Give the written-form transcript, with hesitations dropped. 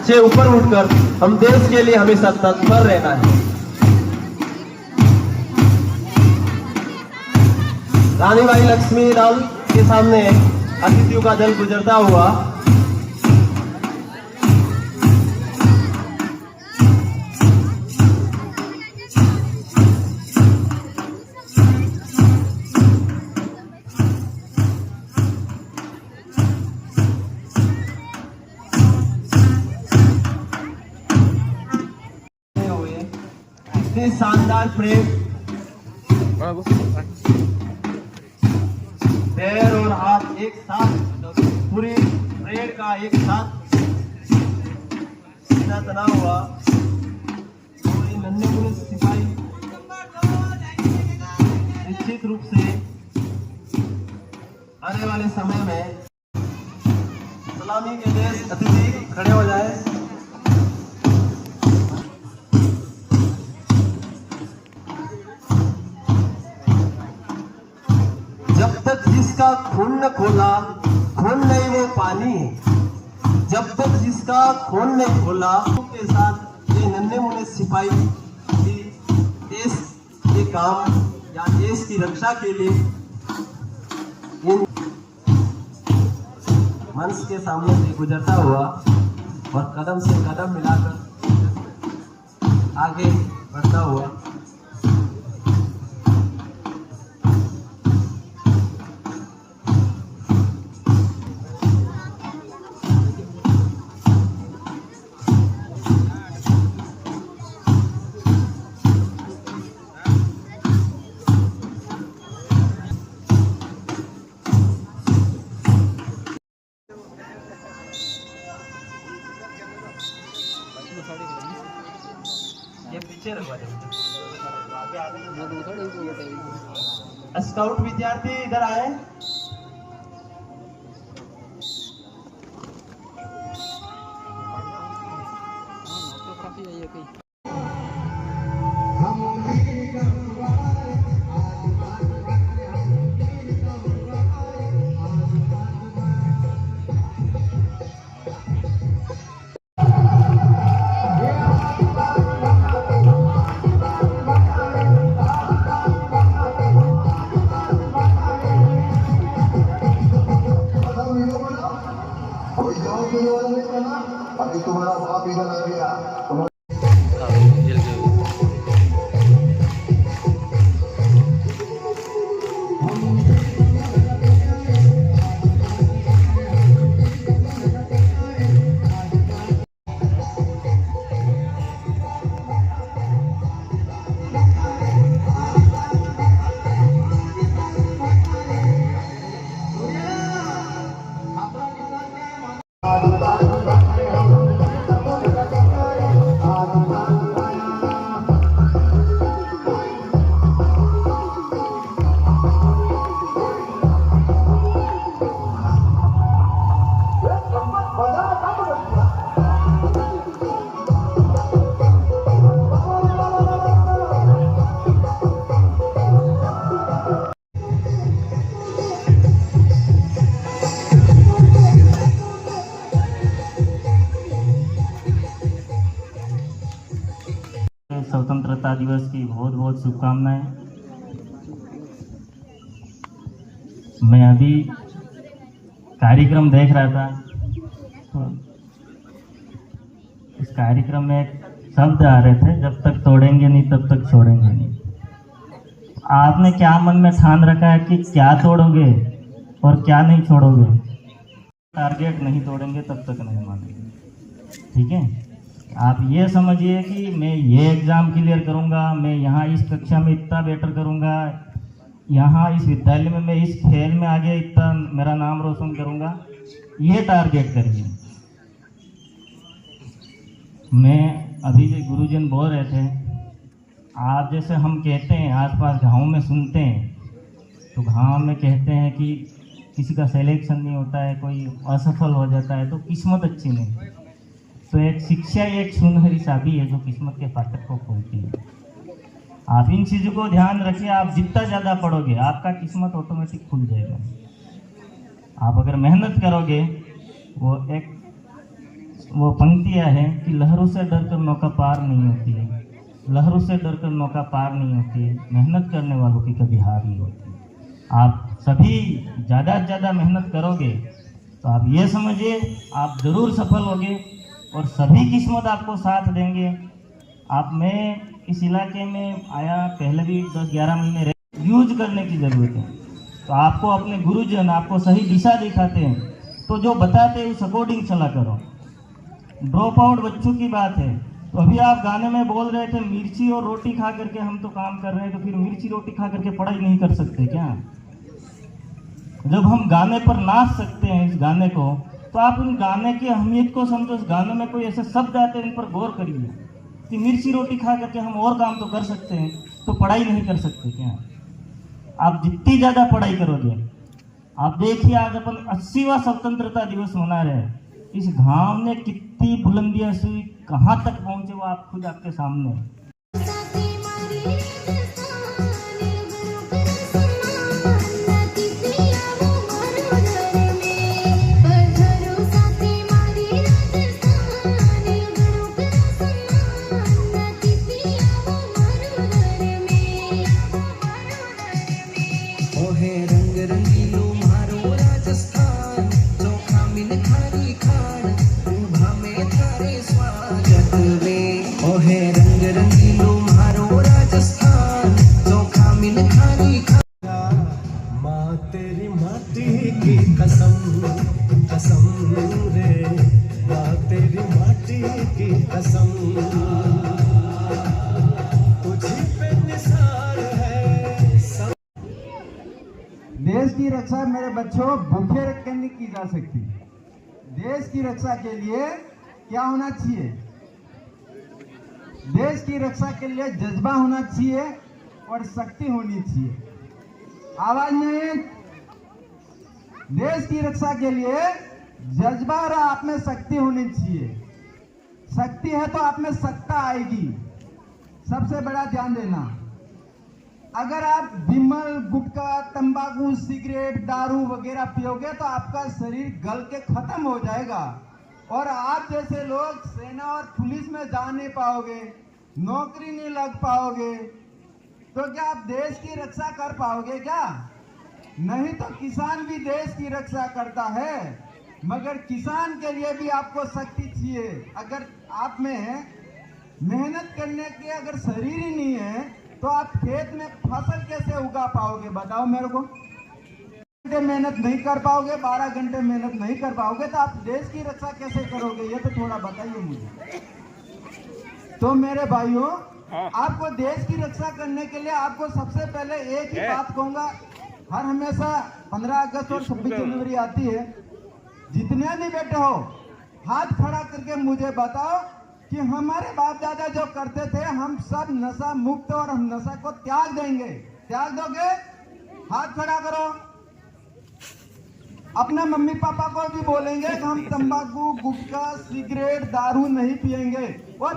से ऊपर उठकर हम देश के लिए हमेशा तत्पर रहना है। रानी बाई लक्ष्मीबाई के सामने अतिथियों का दल गुजरता हुआ इतने शानदार परेड, पैर और हाथ एक साथ, पूरी परेड का एक साथ सीधा तना हुआ। और ये नन्हे मुन्ने सिपाही निश्चित रूप से आने वाले समय में सलामी के देश अतिथि खड़े हो जाए। जब तक जिसका खून न खोला, खून नहीं वो पानी। जब तक जिसका खून नहीं खोला, के साथ ये नन्हे मुन्ने सिपाही देश के काम या देश की रक्षा के लिए इन मंच के सामने से गुजरता हुआ और कदम से कदम मिलाकर आगे बढ़ता हुआ ये पीछे रखवा दे। स्काउट विद्यार्थी इधर आए। अभी तुम्हारा बाप इधर आ गया। स्वतंत्रता दिवस की बहुत बहुत शुभकामनाएं। मैं अभी कार्यक्रम देख रहा था तो इस कार्यक्रम में एक शब्द आ रहे थे, जब तक तोड़ेंगे नहीं तब तक छोड़ेंगे नहीं। आपने क्या मन में ठान रखा है कि क्या तोड़ोगे और क्या नहीं छोड़ोगे? टारगेट नहीं तोड़ेंगे तब तक नहीं मानेंगे, ठीक है। आप ये समझिए कि मैं ये एग्ज़ाम क्लियर करूँगा, मैं यहाँ इस कक्षा में इतना बेटर करूँगा, यहाँ इस विद्यालय में मैं इस खेल में आगे इतना मेरा नाम रोशन करूँगा, ये टारगेट करिए। मैं अभी जो गुरुजन बोल रहे थे, आप जैसे हम कहते हैं आसपास गाँव में सुनते हैं, तो गाँव में कहते हैं कि किसी का सिलेक्शन नहीं होता है, कोई असफल हो जाता है तो किस्मत अच्छी नहीं। तो एक शिक्षा एक सुनहरी चाबी है जो किस्मत के फाटक को खोलती है। आप इन चीज़ों को ध्यान रखिए। आप जितना ज़्यादा पढ़ोगे आपका किस्मत ऑटोमेटिक खुल जाएगा। आप अगर मेहनत करोगे, वो एक वो पंक्तियाँ हैं कि लहरों से डरकर नौका पार नहीं होती है, लहरों से डरकर नौका पार नहीं होती है, मेहनत करने वालों की कभी हार नहीं होती। आप सभी ज़्यादा से ज़्यादा मेहनत करोगे तो आप ये समझिए आप ज़रूर सफल होगे और सभी किस्मत आपको साथ देंगे। मैं इस इलाके में आया, पहले भी 10-11 महीने रहे, यूज करने की ज़रूरत है। तो आपको अपने गुरुजन आपको सही दिशा दिखाते हैं, तो जो बताते हैं उस अकॉर्डिंग चला करो। ड्रॉप आउट बच्चों की बात है, तो अभी आप गाने में बोल रहे थे मिर्ची और रोटी खा करके हम तो काम कर रहे हैं, तो फिर मिर्ची रोटी खा करके पढ़ाई नहीं कर सकते क्या? जब हम गाने पर नाच सकते हैं इस गाने को, तो आप इन गाने की अहमियत को समझो। इस गाने में कोई ऐसे शब्द आते हैं, इन पर गौर करिए कि मिर्ची रोटी खा करके हम और काम तो कर सकते हैं, तो पढ़ाई नहीं कर सकते क्या? आप जितनी ज़्यादा पढ़ाई करोगे, आप देखिए आज अपन 80वां स्वतंत्रता दिवस मना रहे हैं, इस घाम ने कितनी बुलंदियां छुई, कहाँ तक पहुंचे वो आप खुद आपके सामने है। तेरी माटी की कसम कसम रे, माँ तेरी माटी की कसम, तुझी पे निसार है सब। देश की रक्षा मेरे बच्चों भूखे रख कर नहीं की जा सकती। देश की रक्षा के लिए क्या होना चाहिए? देश की रक्षा के लिए जज्बा होना चाहिए और शक्ति होनी चाहिए। आवाज नहीं। देश की रक्षा के लिए जज्बा और आप में शक्ति होनी चाहिए। शक्ति है तो आप में सत्ता आएगी। सबसे बड़ा ध्यान देना, अगर आप विमल, गुटखा, तंबाकू, सिगरेट, दारू वगैरह पियोगे तो आपका शरीर गल के खत्म हो जाएगा और आप जैसे लोग सेना और पुलिस में जा नहीं पाओगे, नौकरी नहीं लग पाओगे, तो क्या आप देश की रक्षा कर पाओगे क्या? नहीं। तो किसान भी देश की रक्षा करता है, मगर किसान के लिए भी आपको शक्ति चाहिए। अगर आप में मेहनत करने के अगर शरीर ही नहीं है तो आप खेत में फसल कैसे उगा पाओगे? बताओ मेरे को। घंटे मेहनत नहीं कर पाओगे, 12 घंटे मेहनत नहीं कर पाओगे, तो आप देश की रक्षा कैसे करोगे? ये तो थोड़ा बताइए मुझे। तो मेरे भाइयों, आपको देश की रक्षा करने के लिए आपको सबसे पहले एक ही बात कहूंगा। हर हमेशा 15 अगस्त और 26 जनवरी आती है, जितने भी बैठे हो हाथ खड़ा करके मुझे बताओ कि हमारे बाप दादा जो करते थे हम सब नशा मुक्त और हम नशा को त्याग देंगे। त्याग दोगे? हाथ खड़ा करो। अपने मम्मी पापा को भी बोलेंगे कि हम तंबाकू, गुटखा, सिगरेट, दारू नहीं पिएंगे। और